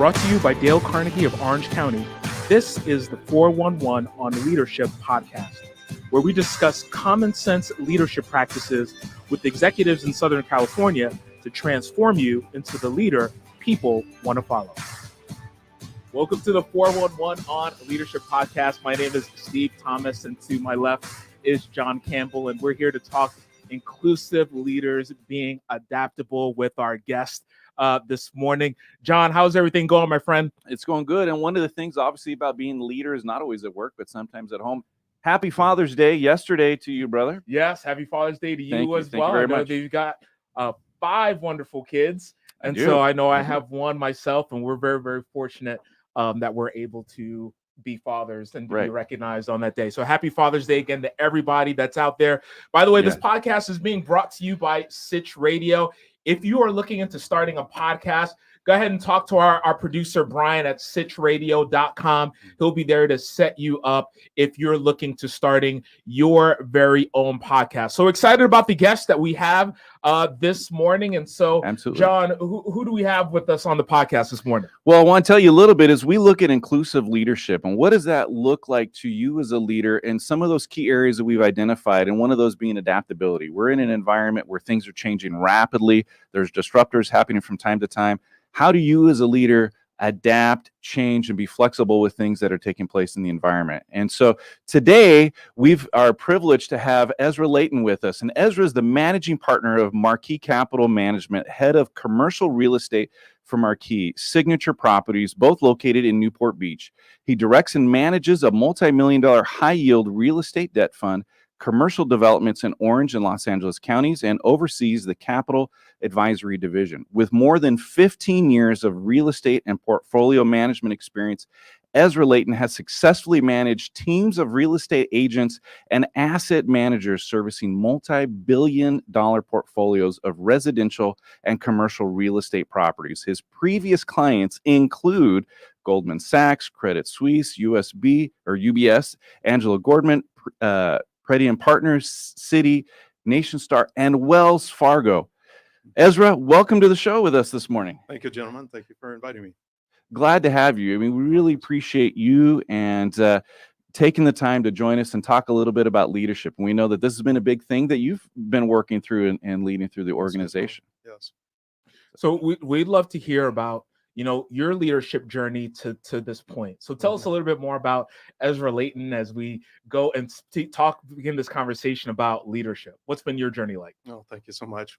Brought to you by Dale Carnegie of Orange County, this is the 411 on Leadership podcast, where we discuss common sense leadership practices with executives in Southern California to transform you into the leader people want to follow. Welcome to the 411 on Leadership podcast. My name is Steve Thomas, and to my left is John Campbell, and we're here to talk inclusive leaders being adaptable with our guest this morning. John, how's everything going, my friend? It's going good. And one of the things, obviously, about being a leader is not always at work, but sometimes at home. Happy Father's Day yesterday to you, brother. Yes, happy Father's Day to you as well. Thank you very I know much. that you've got 5 wonderful kids, and I do. so I know I have one myself, and we're very, very fortunate that we're able to be fathers and to be recognized on that day. So happy Father's Day again to everybody that's out there. By the way, this podcast is being brought to you by Sitch Radio. If you are looking into starting a podcast, go ahead and talk to our producer, Brian, at sitchradio.com. He'll be there to set you up if you're looking to starting your very own podcast. So excited about the guests that we have this morning. And so, Absolutely. John, who do we have with us on the podcast this morning? Well, I want to tell you a little bit as we look at inclusive leadership and what does that look like to you as a leader and some of those key areas that we've identified, and one of those being adaptability. We're in an environment where things are changing rapidly. There's disruptors happening from time to time. How do you as a leader adapt, change, and be flexible with things that are taking place in the environment? And so today we are privileged to have Ezra Leyton with us. And Ezra is the managing partner of MARQUIS Capital Management, head of commercial real estate for MARQUIS Signature Properties, both located in Newport Beach. He directs and manages a multi-million-dollar high-yield real estate debt fund, commercial developments in Orange and Los Angeles counties, and oversees the Capital Advisory Division. With more than 15 years of real estate and portfolio management experience, Ezra Leyton has successfully managed teams of real estate agents and asset managers servicing multi-billion-dollar portfolios of residential and commercial real estate properties. His previous clients include Goldman Sachs, Credit Suisse, UBS, Angelo, Pretium Partners, Citi, Nationstar, and Wells Fargo. Ezra, welcome to the show with us this morning. Thank you, gentlemen. Thank you for inviting me. Glad to have you. I mean, we really appreciate you and taking the time to join us and talk a little bit about leadership. And we know that this has been a big thing that you've been working through and leading through the organization. Yes. So we'd love to hear about, your leadership journey to this point. So tell us a little bit more about Ezra Leyton as we go and begin this conversation about leadership. What's been your journey like? Oh, thank you so much.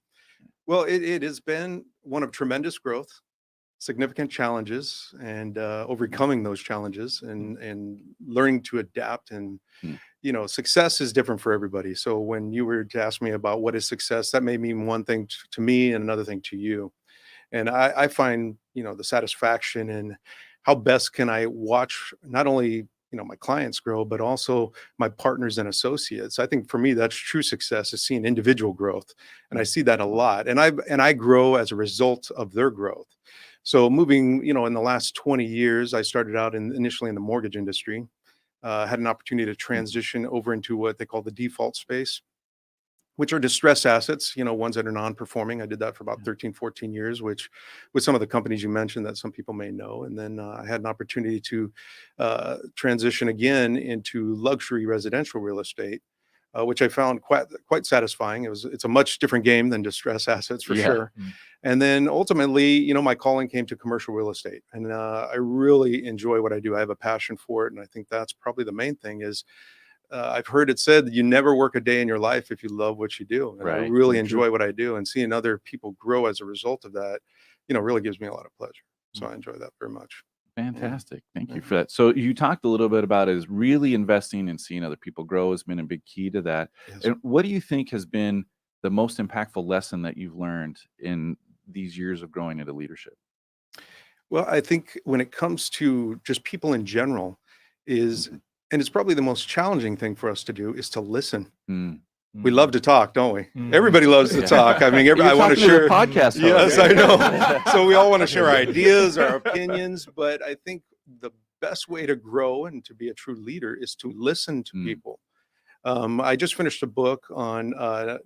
Well, it has been one of tremendous growth, significant challenges, and overcoming those challenges and learning to adapt. And, success is different for everybody. So when you were to ask me about what is success, that may mean one thing to me and another thing to you. And I find, the satisfaction in how best can I watch not only, my clients grow, but also my partners and associates. I think for me, that's true success, is seeing individual growth. And I see that a lot. And I grow as a result of their growth. So moving, in the last 20 years, I started out initially in the mortgage industry, had an opportunity to transition over into what they call the default space, which are distressed assets, ones that are non-performing. I did that for about 13, 14 years, which with some of the companies you mentioned that some people may know. And then I had an opportunity to transition again into luxury residential real estate, which I found quite satisfying. It's a much different game than distressed assets for sure. Mm-hmm. And then ultimately, my calling came to commercial real estate. And I really enjoy what I do. I have a passion for it. And I think that's probably the main thing is, I've heard it said that you never work a day in your life if you love what you do. And I really enjoy what I do, and seeing other people grow as a result of that, really gives me a lot of pleasure. So I enjoy that very much. Fantastic. Thank you for that. So you talked a little bit about is really investing and seeing other people grow has been a big key to that. Yes. And what do you think has been the most impactful lesson that you've learned in these years of growing into leadership? Well, I think when it comes to just people in general and it's probably the most challenging thing for us to do, is to listen. We love to talk, don't we? Everybody loves to talk. I mean, I want to share podcast. Yes, I know. So we all want to share our ideas, our opinions, but I think the best way to grow and to be a true leader is to listen to people. I just finished a book on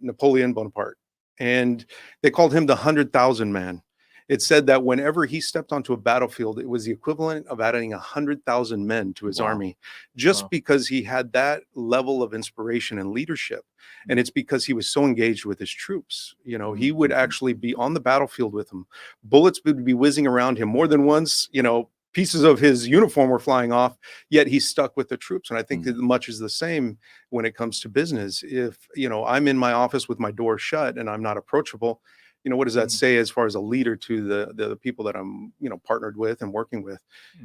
Napoleon Bonaparte, and they called him the 100,000 man. It said that whenever he stepped onto a battlefield, it was the equivalent of adding 100,000 men to his army, just because he had that level of inspiration and leadership. And it's because he was so engaged with his troops. You know, he would actually be on the battlefield with them. Bullets would be whizzing around him more than once, you know, pieces of his uniform were flying off, yet he stuck with the troops. And I think that much is the same when it comes to business. If, you know, I'm in my office with my door shut and I'm not approachable, you know, what does that say as far as a leader to the people that I'm, you know, partnered with and working with?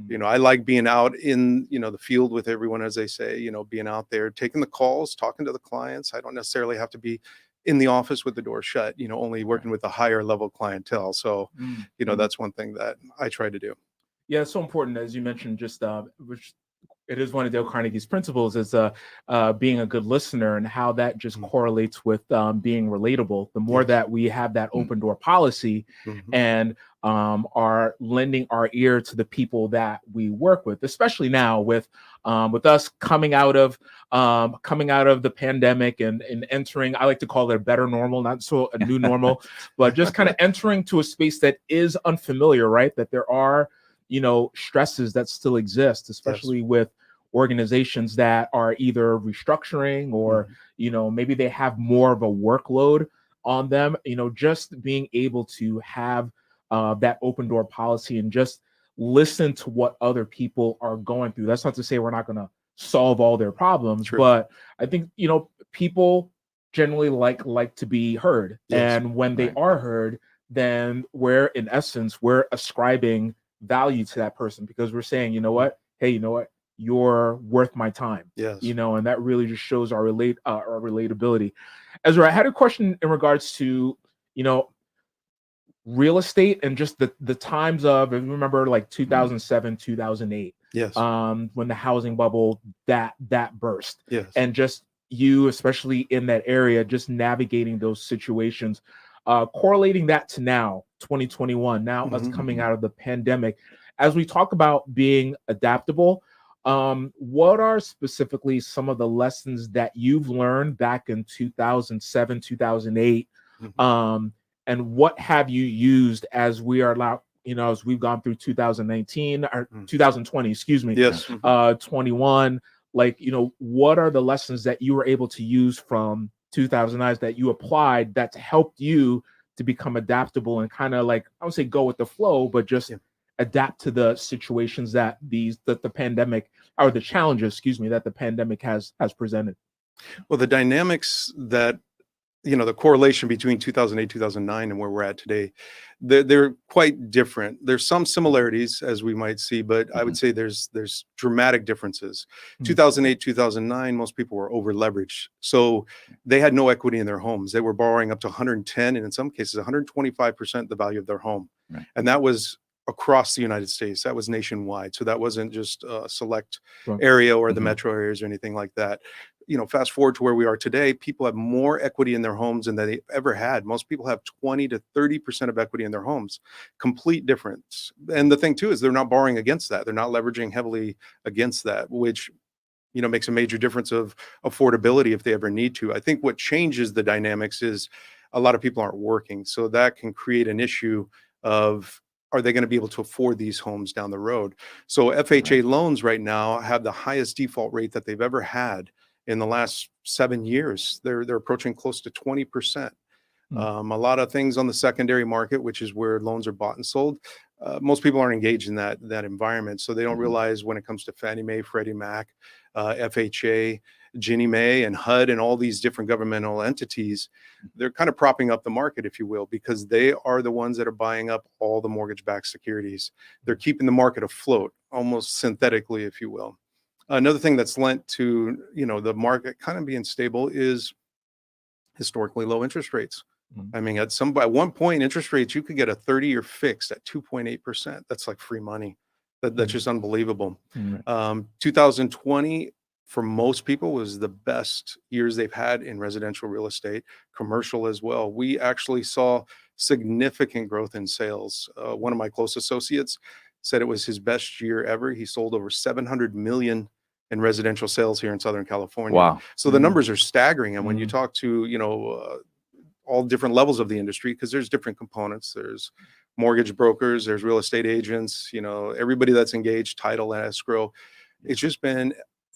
You know, I like being out in, you know, the field with everyone, as they say, you know, being out there, taking the calls, talking to the clients. I don't necessarily have to be in the office with the door shut, you know, only working with the higher level clientele. So, you know, that's one thing that I try to do. Yeah, it's so important, as you mentioned, just which it is one of Dale Carnegie's principles, is being a good listener, and how that just correlates with being relatable. The more that we have that open door policy and are lending our ear to the people that we work with, especially now with us coming out of the pandemic and entering, I like to call it a better normal, not so a new normal, but just kind of entering to a space that is unfamiliar, right? That there are, you know, stresses that still exist, especially with organizations that are either restructuring or, you know, maybe they have more of a workload on them. You know, just being able to have that open door policy and just listen to what other people are going through. That's not to say we're not going to solve all their problems, but I think, you know, people generally like to be heard. And when they are heard, then we're ascribing value to that person, because we're saying, you know what, hey, you know what, you're worth my time. You know, and that really just shows our relatability. Ezra, I had a question in regards to, you know, real estate and just the times of, if you remember, like 2007, 2008, when the housing bubble that burst, and just you, especially in that area, just navigating those situations, correlating that to now, 2021, now us coming out of the pandemic, as we talk about being adaptable, what are specifically some of the lessons that you've learned back in 2007, 2008, and what have you used as we are allowed, you know, as we've gone through 2019 or 2020, excuse me, 21, like, you know, what are the lessons that you were able to use from 2009 that you applied that's helped you to become adaptable and kind of, like, I would say go with the flow, but just adapt to the situations that the pandemic, or the challenges, excuse me, that the pandemic has presented? Well, the dynamics that, you know, the correlation between 2008, 2009 and where we're at today, they're quite different. There's some similarities, as we might see, but I would say there's dramatic differences. 2008, 2009, most people were over leveraged. So they had no equity in their homes. They were borrowing up to 110 and in some cases 125% the value of their home. And that was across the United States. That was nationwide. So that wasn't just a select area or the metro areas or anything like that. You know, fast forward to where we are today, people have more equity in their homes than they ever had. Most people have 20 to 30% of equity in their homes. Complete difference. And the thing too is they're not borrowing against that. They're not leveraging heavily against that, which, you know, makes a major difference of affordability if they ever need to. I think what changes the dynamics is a lot of people aren't working. So that can create an issue of, are they going to be able to afford these homes down the road? So FHA loans right now have the highest default rate that they've ever had in the last 7 years. They're approaching close to 20%. A lot of things on the secondary market, which is where loans are bought and sold. Most people aren't engaged in that environment, so they don't realize when it comes to Fannie Mae, Freddie Mac, FHA, Ginnie Mae, and HUD, and all these different governmental entities, they're kind of propping up the market, if you will, because they are the ones that are buying up all the mortgage-backed securities. They're keeping the market afloat, almost synthetically, if you will. Another thing that's lent to, you know, the market kind of being stable is historically low interest rates. I mean, at one point, interest rates, you could get a 30-year fixed at 2.8%. That's like free money. That's just unbelievable. 2020, for most people, was the best years they've had in residential real estate, commercial as well. We actually saw significant growth in sales. One of my close associates said it was his best year ever. He sold over 700 million in residential sales here in Southern California. Wow. So the numbers are staggering. And when you talk to, you know, all different levels of the industry, because there's different components, there's mortgage brokers, there's real estate agents, everybody that's engaged, title and escrow. It's just been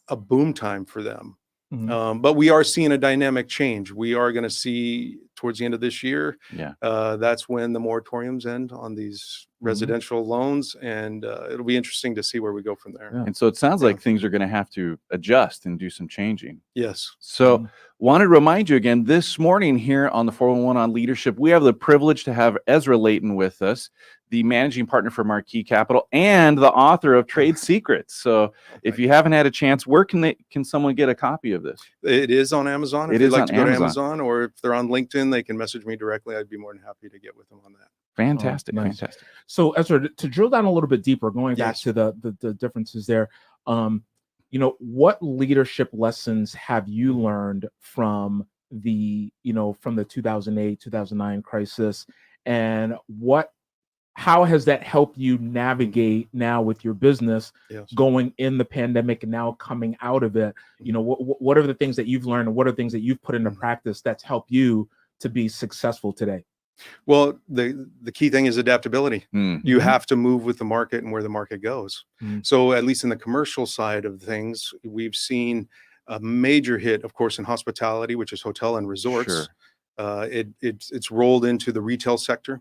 a boom time for them. But we are seeing a dynamic change. We are going to see towards the end of this year, that's when the moratoriums end on these residential loans, and it'll be interesting to see where we go from there. And so it sounds like things are going to have to adjust and do some changing. Yes. So want to remind you again, this morning here on the 411 on Leadership, we have the privilege to have Ezra Leyton with us, the managing partner for Marquis Capital and the author of Trade Secrets. So if you haven't had a chance, where can someone get a copy of this? It is on Amazon. If you'd like to go to Amazon, or if they're on LinkedIn, they can message me directly. I'd be more than happy to get with them on that. Fantastic. Nice. Fantastic. So Ezra, to drill down a little bit deeper, going back to the differences there, what leadership lessons have you learned from the 2008, 2009 crisis, and how has that helped you navigate now with your business going in the pandemic and now coming out of it? What are the things that you've learned, and what are the things that you've put into practice that's helped you to be successful today? Well, the key thing is adaptability. You have to move with the market and where the market goes. So at least in the commercial side of things, we've seen a major hit, of course, in hospitality, which is hotel and resorts. It's rolled into the retail sector,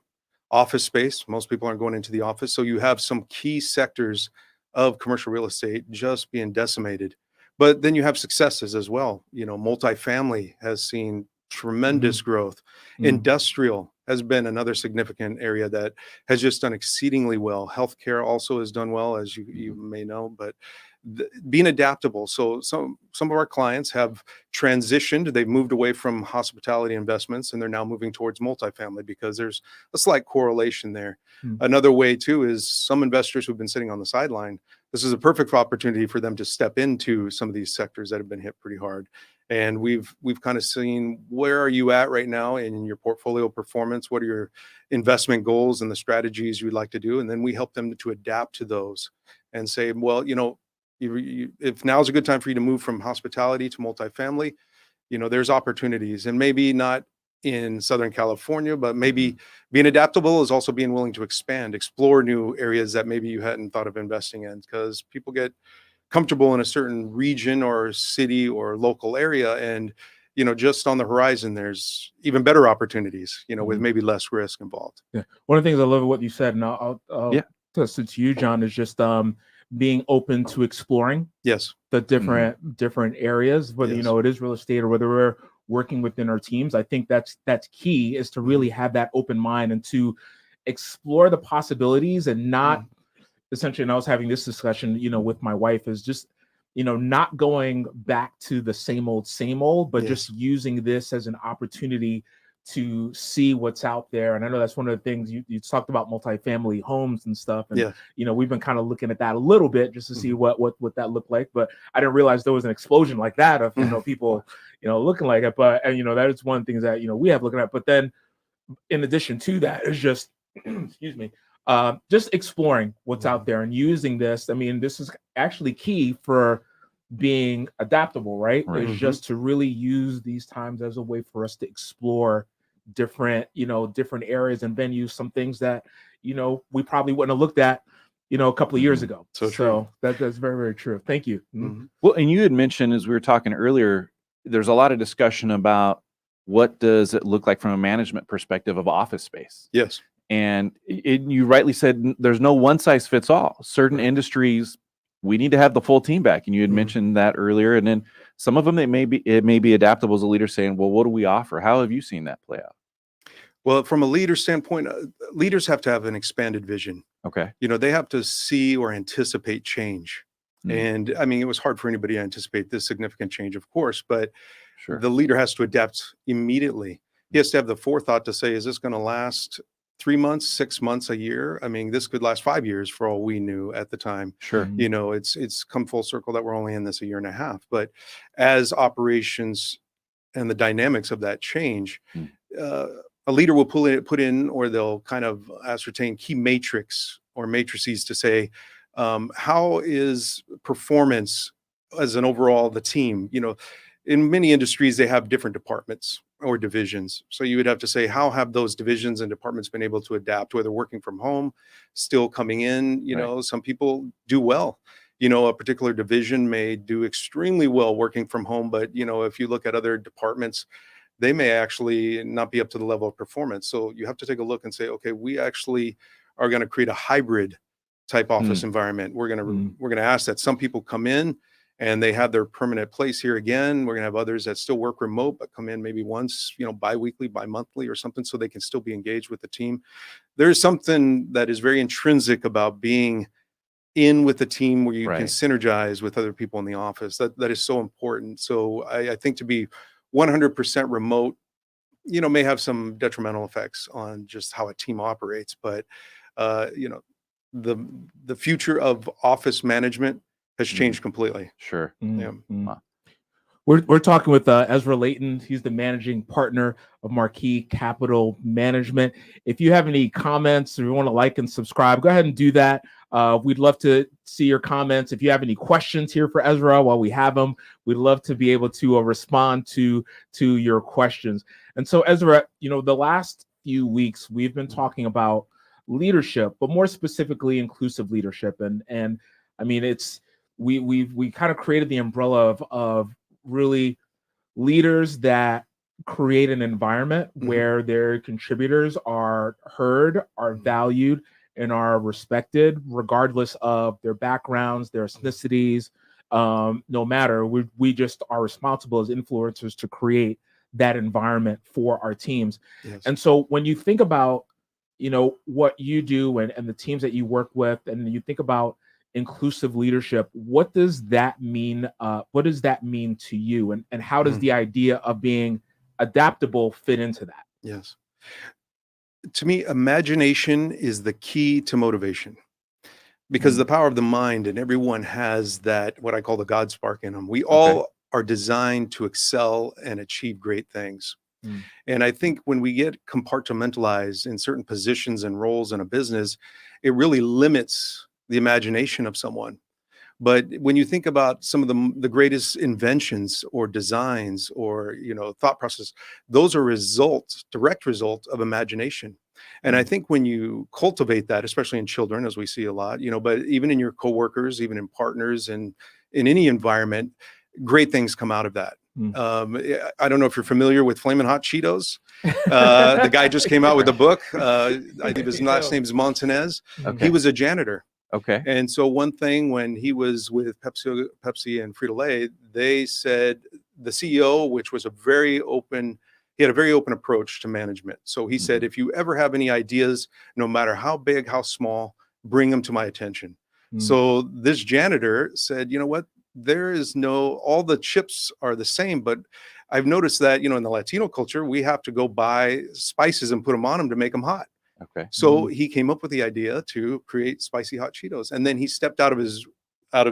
office space. Most people aren't going into the office. So you have some key sectors of commercial real estate just being decimated. But then you have successes as well. Multifamily has seen tremendous growth. Industrial has been another significant area that has just done exceedingly well. Healthcare also has done well, as you may know, but being adaptable. So some of our clients have transitioned. They've moved away from hospitality investments, and they're now moving towards multifamily because there's a slight correlation there. Another way too is some investors who've been sitting on the sideline. This is a perfect opportunity for them to step into some of these sectors that have been hit pretty hard. And we've kind of seen, where are you at right now in your portfolio performance? What are your investment goals and the strategies you'd like to do? And then we help them to adapt to those and say, well, if now's a good time for you to move from hospitality to multifamily, there's opportunities, and maybe not in Southern California, but maybe being adaptable is also being willing to expand, explore new areas that maybe you hadn't thought of investing in, because people get comfortable in a certain region or city or local area, and just on the horizon there's even better opportunities, with maybe less risk involved. One of the things I love what you said, and I'll toss it to you, John, is just being open to exploring the different areas, whether it is real estate or whether we're working within our teams. I think that's key, is to really have that open mind and to explore the possibilities, and not essentially, and I was having this discussion, with my wife, is just, not going back to the same old, but just using this as an opportunity to see what's out there. And I know that's one of the things you talked about, multifamily homes and stuff. And, we've been kind of looking at that a little bit just to see what that looked like. But I didn't realize there was an explosion like that of, people, looking like it. But, and, that is one of the things that, we have looking at. But then in addition to that is just, excuse me, just exploring what's out there and using this. I mean, this is actually key for being adaptable, right? It's just to really use these times as a way for us to explore different areas and venues, some things that, we probably wouldn't have looked at, a couple of years ago. So that's very, very true. Thank you. Well, and you had mentioned, as we were talking earlier, there's a lot of discussion about what does it look like from a management perspective of office space. Yes. And you rightly said there's no one size fits all. Certain industries, we need to have the full team back. And you had mentioned that earlier. And then some of them, it may be adaptable as a leader saying, well, what do we offer? How have you seen that play out? Well, from a leader standpoint, leaders have to have an expanded vision. Okay. They have to see or anticipate change. And I mean, it was hard for anybody to anticipate this significant change, of course, but the leader has to adapt immediately. He has to have the forethought to say, is this going to last 3 months, 6 months, a year? I mean, this could last 5 years for all we knew at the time. It's come full circle that we're only in this a year and a half. But as operations and the dynamics of that change, a leader will put in, or they'll kind of ascertain key matrices to say, how is performance as an overall the team? In many industries, they have different departments. or divisions. So you would have to say, how have those divisions and departments been able to adapt, whether working from home, still coming in? You know, some people do well. You know, a particular division may do extremely well working from home, but, you know, if you look at other departments, they may actually not be up to the level of performance. So you have to take a look and say, okay, we actually are going to create a hybrid type office environment. We're going to ask that some people come in and they have their permanent place here again. We're going to have others that still work remote, but come in maybe once, you know, bi-weekly, bi-monthly or something, so they can still be engaged with the team. There's something that is very intrinsic about being in with the team where you can synergize with other people in the office. That is so important. So I think to be 100% remote, you know, may have some detrimental effects on just how a team operates. But, you know, the future of office management has changed completely. Sure. Yeah. We're talking with Ezra Leyton. He's the managing partner of Marquis Capital Management. If you have any comments or you want to like and subscribe, go ahead and do that. We'd love to see your comments. If you have any questions here for Ezra while we have him, we'd love to be able to respond to your questions. And so, Ezra, you know, the last few weeks we've been talking about leadership, but more specifically inclusive leadership. And I mean, it's we kind of created the umbrella of really leaders that create an environment where their contributors are heard, are valued, and are respected, regardless of their backgrounds, their ethnicities. No matter, we just are responsible as influencers to create that environment for our teams. Yes. And so when you think about, you know, what you do and the teams that you work with, and you think about inclusive leadership, what does that mean? What does that mean to you? And how does the idea of being adaptable fit into that? Yes. To me, imagination is the key to motivation, because the power of the mind, and everyone has that, what I call the God spark in them. We all are designed to excel and achieve great things. And I think when we get compartmentalized in certain positions and roles in a business, it really limits the imagination of someone. But when you think about some of the greatest inventions or designs or, you know, thought process, those are direct results of imagination. And I think when you cultivate that, especially in children, as we see a lot, you know, but even in your coworkers, even in partners, and in any environment, great things come out of that. I don't know if you're familiar with Flamin' Hot Cheetos. The guy just came out with a book. I think his last name is Montanez. He was a janitor. Okay. And so one thing, when he was with Pepsi and Frito-Lay, they said the CEO, which was he had a very open approach to management. So he said, if you ever have any ideas, no matter how big, how small, bring them to my attention. So this janitor said, you know what, all the chips are the same, but I've noticed that, you know, in the Latino culture, we have to go buy spices and put them on them to make them hot. Okay. So he came up with the idea to create spicy hot Cheetos, and then he stepped out of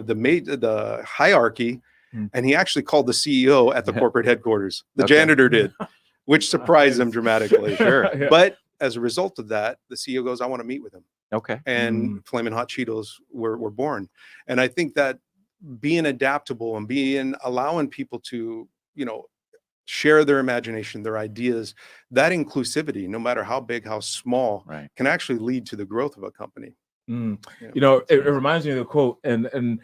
the hierarchy, and he actually called the CEO at the corporate headquarters. The janitor did, which surprised him dramatically. Sure. But as a result of that, the CEO goes, "I want to meet with him." Okay. And Flamin' Hot Cheetos were born. And I think that being adaptable and allowing people to, you know, share their imagination, their ideas, that inclusivity, no matter how big, how small, can actually lead to the growth of a company. You know, it reminds me of the quote, and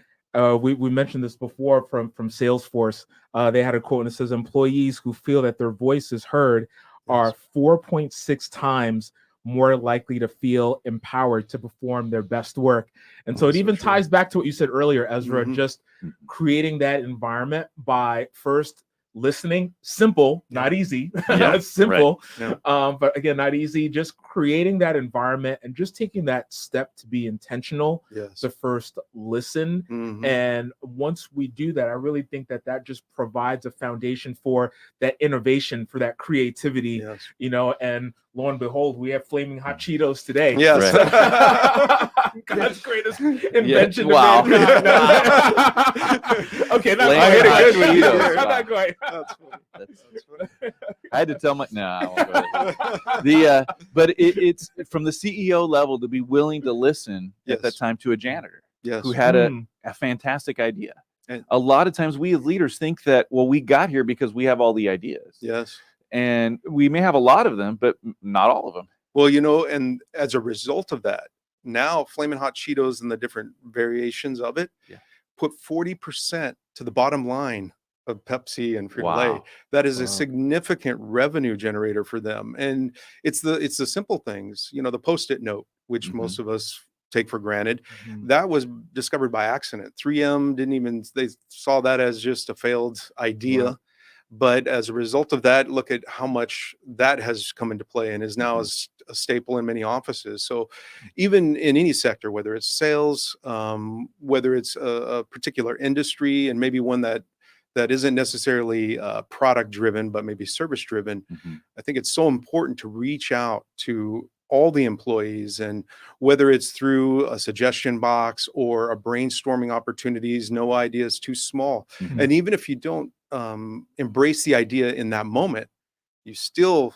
we mentioned this before from Salesforce. They had a quote, and it says, employees who feel that their voice is heard are 4.6 times more likely to feel empowered to perform their best work. And so it even ties back to what you said earlier, Ezra, just creating that environment by first listening. Simple, not easy. Simple. But again, not easy. Just creating that environment and just taking that step to be intentional to first listen. And once we do that, I really think that just provides a foundation for that innovation, for that creativity, you know, and lo and behold, we have Flaming Hot Cheetos today. God's greatest invention. Wow. Okay, I hit it good with you. Not quite. That's funny. I had to tell my but it's from the CEO level to be willing to listen at that time to a janitor who had a fantastic idea. And a lot of times we as leaders think that, well, we got here because we have all the ideas. And we may have a lot of them, but not all of them. Well, and as a result of that, now Flamin' Hot Cheetos and the different variations of it put 40% to the bottom line of Pepsi and Frito-Lay. Wow. That is a significant revenue generator for them. And it's the simple things, the Post-it note, which most of us take for granted. That was discovered by accident. 3M they saw that as just a failed idea. Wow. But as a result of that, look at how much that has come into play and is now a staple in many offices. So even in any sector, whether it's sales, whether it's a particular industry, and maybe one that isn't necessarily product driven, but maybe service driven, I think it's so important to reach out to all the employees, and whether it's through a suggestion box or a brainstorming opportunities, no idea is too small. And even if you don't embrace the idea in that moment, you still,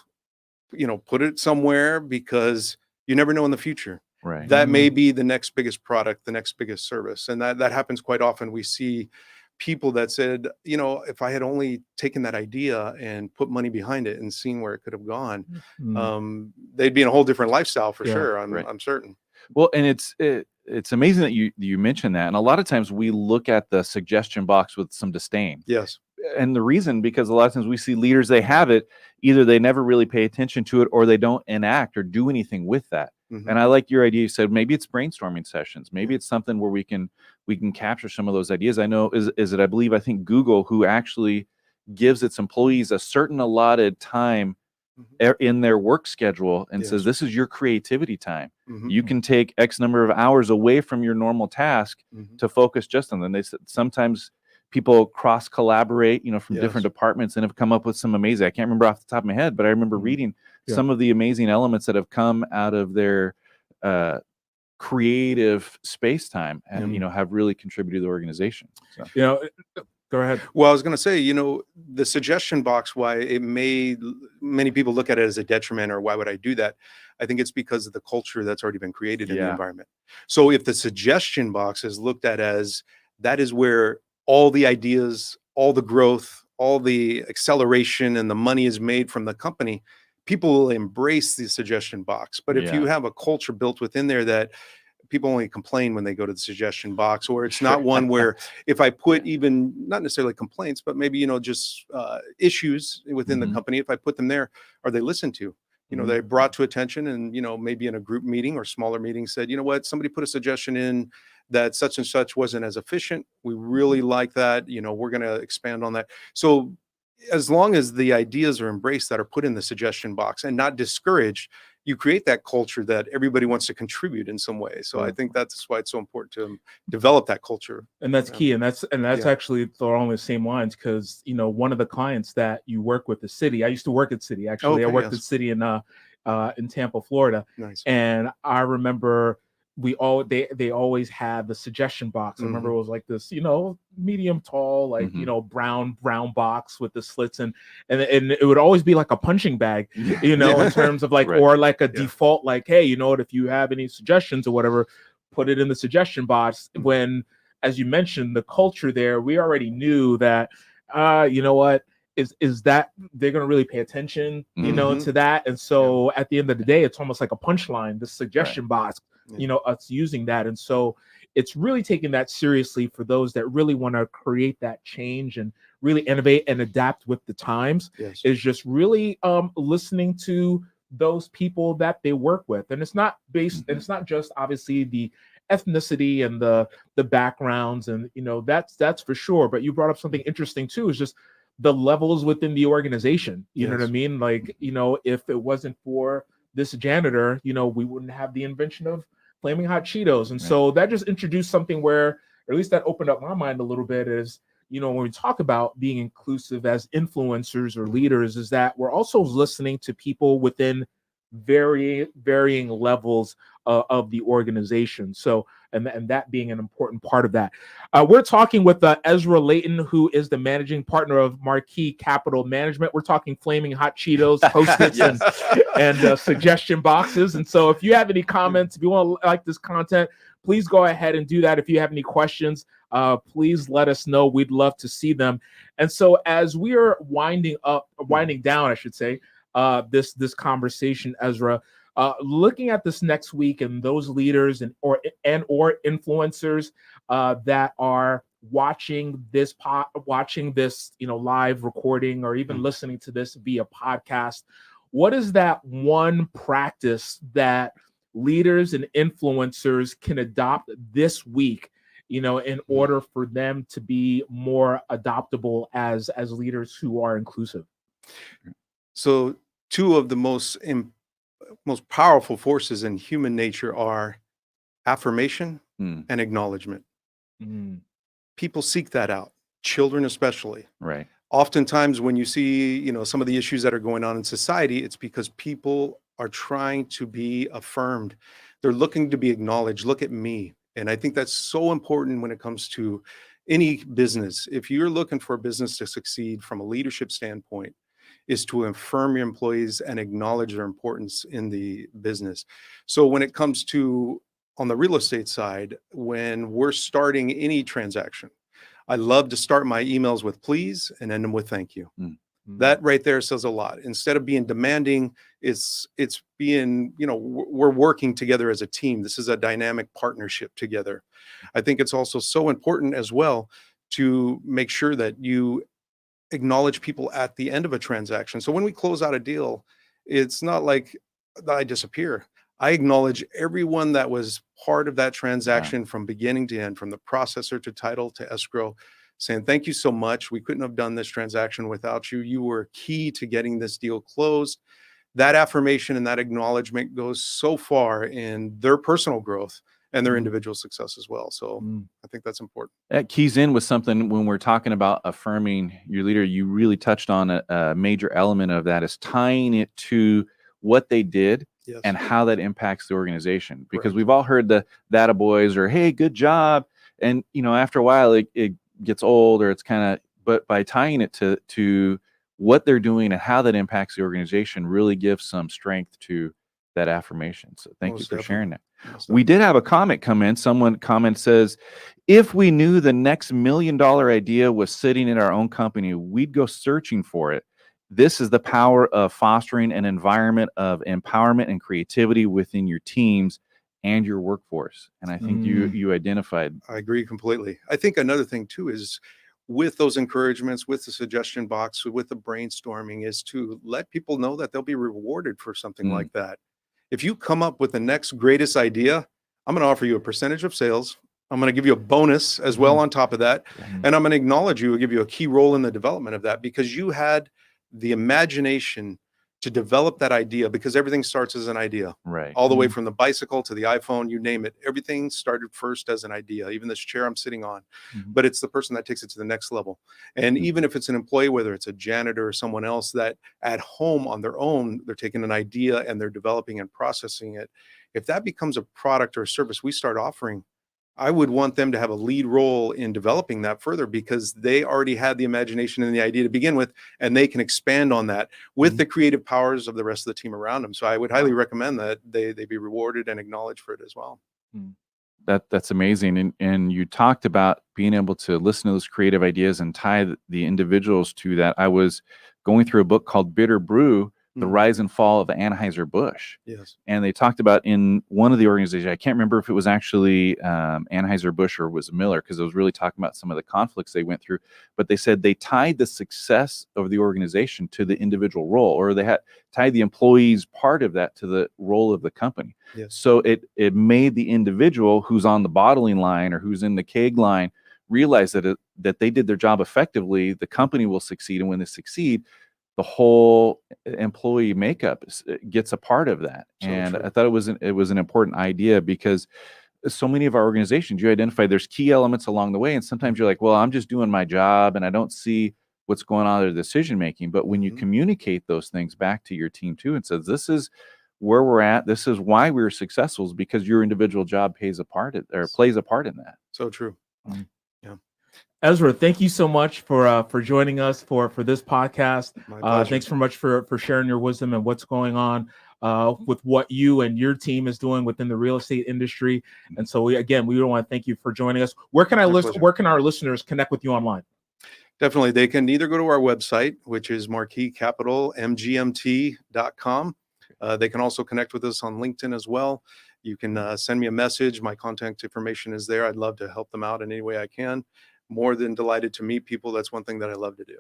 put it somewhere, because you never know in the future. Right. That may be the next biggest product, the next biggest service. And that happens quite often. We see people that said, if I had only taken that idea and put money behind it and seen where it could have gone, they'd be in a whole different lifestyle for sure. I'm certain. Well, and it's amazing that you mentioned that. And a lot of times we look at the suggestion box with some disdain. Yes. And the reason, because a lot of times we see leaders, they have it, either they never really pay attention to it, or they don't enact or do anything with that. And I like your idea. You said maybe it's brainstorming sessions. Maybe it's something where we can capture some of those ideas. I know I think Google, who actually gives its employees a certain allotted time in their work schedule and says, this is your creativity time. You can take X number of hours away from your normal task to focus just on them. They said sometimes people cross collaborate, from different departments, and have come up with some amazing, I can't remember off the top of my head, but I remember reading some of the amazing elements that have come out of their creative space time and, have really contributed to the organization. So. Go ahead. Well, I was going to say, the suggestion box, why many people look at it as a detriment, or why would I do that? I think it's because of the culture that's already been created in the environment. So if the suggestion box is looked at as that is where all the ideas, all the growth, all the acceleration and the money is made from the company, people will embrace the suggestion box. But if you have a culture built within there that people only complain when they go to the suggestion box, or it's not one where if I put even not necessarily complaints, but maybe, just issues within the company, if I put them there, are they listened to? They brought to attention, and, maybe in a group meeting or smaller meeting said, somebody put a suggestion in that such and such wasn't as efficient. We really like that. We're going to expand on that. So as long as the ideas are embraced that are put in the suggestion box and not discouraged, you create that culture that everybody wants to contribute in some way. So I think that's why it's so important to develop that culture. And that's key. And that's actually along the same lines, because, one of the clients that you work with is Citi. I used to work at Citi, actually. I worked at Citi in Tampa, Florida. Nice. And I remember they always had the suggestion box. I remember it was like this, medium tall, like, brown box with the slits, and it would always be like a punching bag, in terms of like, or like a default, like, hey, if you have any suggestions or whatever, put it in the suggestion box. When, as you mentioned, the culture there, we already knew that, is that they're going to really pay attention, to that. And so at the end of the day, it's almost like a punchline, the suggestion box, us using that. And so it's really taking that seriously for those that really want to create that change and really innovate and adapt with the times, is just really listening to those people that they work with. And it's not based, and it's not just obviously the ethnicity and the backgrounds, and, that's for sure. But you brought up something interesting too, is just the levels within the organization. You know what I mean? Like, if it wasn't for this janitor, we wouldn't have the invention of Flaming Hot Cheetos. And so that just introduced something where, or at least that opened up my mind a little bit, is, when we talk about being inclusive as influencers or leaders, is that we're also listening to people within varying levels of the organization. So, and that being an important part of that. We're talking with Ezra Leyton, who is the managing partner of MARQUIS Capital Management. We're talking Flaming Hot Cheetos, Post-its, and suggestion boxes. And so if you have any comments, if you want to like this content, please go ahead and do that. If you have any questions, please let us know. We'd love to see them. And so as we are winding down, I should say, this conversation, Ezra, looking at this next week and those leaders or influencers that are watching this live recording or even listening to this via podcast, what is that one practice that leaders and influencers can adopt this week, in order for them to be more adaptable as leaders who are inclusive? So two of the most powerful forces in human nature are affirmation and acknowledgement. People seek that out, children especially. Right. Oftentimes when you see, some of the issues that are going on in society, it's because people are trying to be affirmed. They're looking to be acknowledged. Look at me. And I think that's so important when it comes to any business. If you're looking for a business to succeed from a leadership standpoint, is to affirm your employees and acknowledge their importance in the business. So when it comes to on the real estate side, when we're starting any transaction, I love to start my emails with please and end them with thank you. That right there says a lot. Instead of being demanding, it's being, we're working together as a team. This is a dynamic partnership together. I think it's also so important as well to make sure that you acknowledge people at the end of a transaction. So when we close out a deal, it's not like I disappear. I acknowledge everyone that was part of that transaction from beginning to end, from the processor to title to escrow, saying, thank you so much. We couldn't have done this transaction without you. You were key to getting this deal closed. That affirmation and that acknowledgement goes so far in their personal growth and their individual success as well. So I think that's important. That keys in with something when we're talking about affirming your leader. You really touched on a major element of that is tying it to what they did and how that impacts the organization. Because we've all heard the "that boys" or "hey, good job," and after a while it gets old or it's kind of. But by tying it to what they're doing and how that impacts the organization, really gives some strength to that affirmation. So thank you for sharing that. We did have a comment come in. Someone says, if we knew the next $1 million idea was sitting in our own company, we'd go searching for it. This is the power of fostering an environment of empowerment and creativity within your teams and your workforce. And I think you identified. I agree completely. I think another thing too is with those encouragements, with the suggestion box, with the brainstorming, is to let people know that they'll be rewarded for something like that. If you come up with the next greatest idea, I'm going to offer you a percentage of sales. I'm going to give you a bonus as well on top of that. And I'm going to acknowledge you and give you a key role in the development of that because you had the imagination to develop that idea, because everything starts as an idea. Right. All the way from the bicycle to the iPhone, you name it. Everything started first as an idea, even this chair I'm sitting on. But it's the person that takes it to the next level. And even if it's an employee, whether it's a janitor or someone else that at home on their own, they're taking an idea and they're developing and processing it. If that becomes a product or a service we start offering, I would want them to have a lead role in developing that further because they already had the imagination and the idea to begin with, and they can expand on that with the creative powers of the rest of the team around them. So I would highly recommend that they be rewarded and acknowledged for it as well. That's amazing. And you talked about being able to listen to those creative ideas and tie the individuals to that. I was going through a book called Bitter Brew, The Rise and Fall of Anheuser-Busch. Yes. And they talked about in one of the organizations, I can't remember if it was actually Anheuser-Busch or was Miller, because it was really talking about some of the conflicts they went through. But they said they tied the success of the organization to the individual role, or they had tied the employees part of that to the role of the company. Yes. So it made the individual who's on the bottling line or who's in the keg line realize that they did their job effectively. The company will succeed, and when they succeed, the whole employee makeup gets a part of that. And I thought it was an important idea because so many of our organizations, you identify there's key elements along the way. And sometimes you're like, well, I'm just doing my job and I don't see what's going on in the decision making. But when you communicate those things back to your team too and says, this is where we're at, this is why we're successful, is because your individual job plays a part in that. So true. Ezra, thank you so much for joining us for this podcast. My pleasure. Thanks so much for sharing your wisdom and what's going on with what you and your team is doing within the real estate industry. And so we want to thank you for joining us. Where can our listeners connect with you online? Definitely. They can either go to our website, which is marquiscapitalmgmt.com. They can also connect with us on LinkedIn as well. You can send me a message. My contact information is there. I'd love to help them out in any way I can. More than delighted to meet people. That's one thing that I love to do.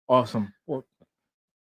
Awesome. Well,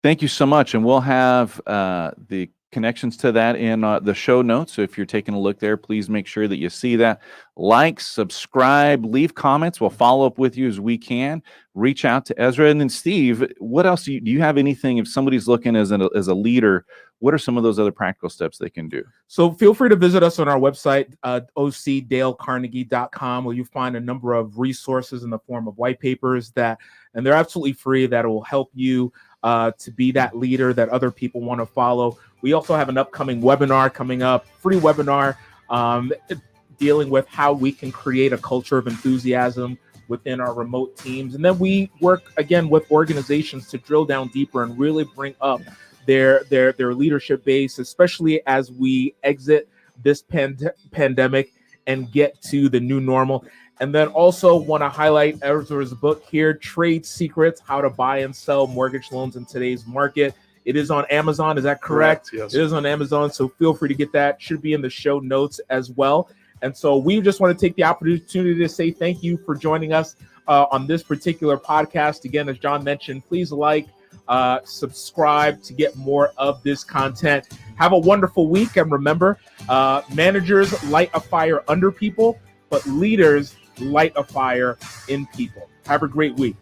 thank you so much. And we'll have the connections to that in the show notes. So if you're taking a look there, please make sure that you see that. Like, subscribe, leave comments. We'll follow up with you as we can. Reach out to Ezra. And then Steve, what else do you have anything, if somebody's looking as a leader, what are some of those other practical steps they can do? So feel free to visit us on our website, ocdalecarnegie.com, where you find a number of resources in the form of white papers and they're absolutely free, that will help you to be that leader that other people want to follow. We also have an upcoming webinar coming up, free webinar, dealing with how we can create a culture of enthusiasm within our remote teams. And then we work again with organizations to drill down deeper and really bring up their leadership base, especially as we exit this pandemic and get to the new normal. And then also want to highlight Ezra's book here, Trade Secrets: How to Buy and Sell Mortgage Loans in Today's Market. It is on Amazon. Is that correct? Yes. It is on Amazon. So feel free to get that. Should be in the show notes as well. And so we just want to take the opportunity to say thank you for joining us on this particular podcast. Again, as John mentioned, please subscribe to get more of this content. Have a wonderful week. And remember, managers light a fire under people, but leaders light a fire in people. Have a great week.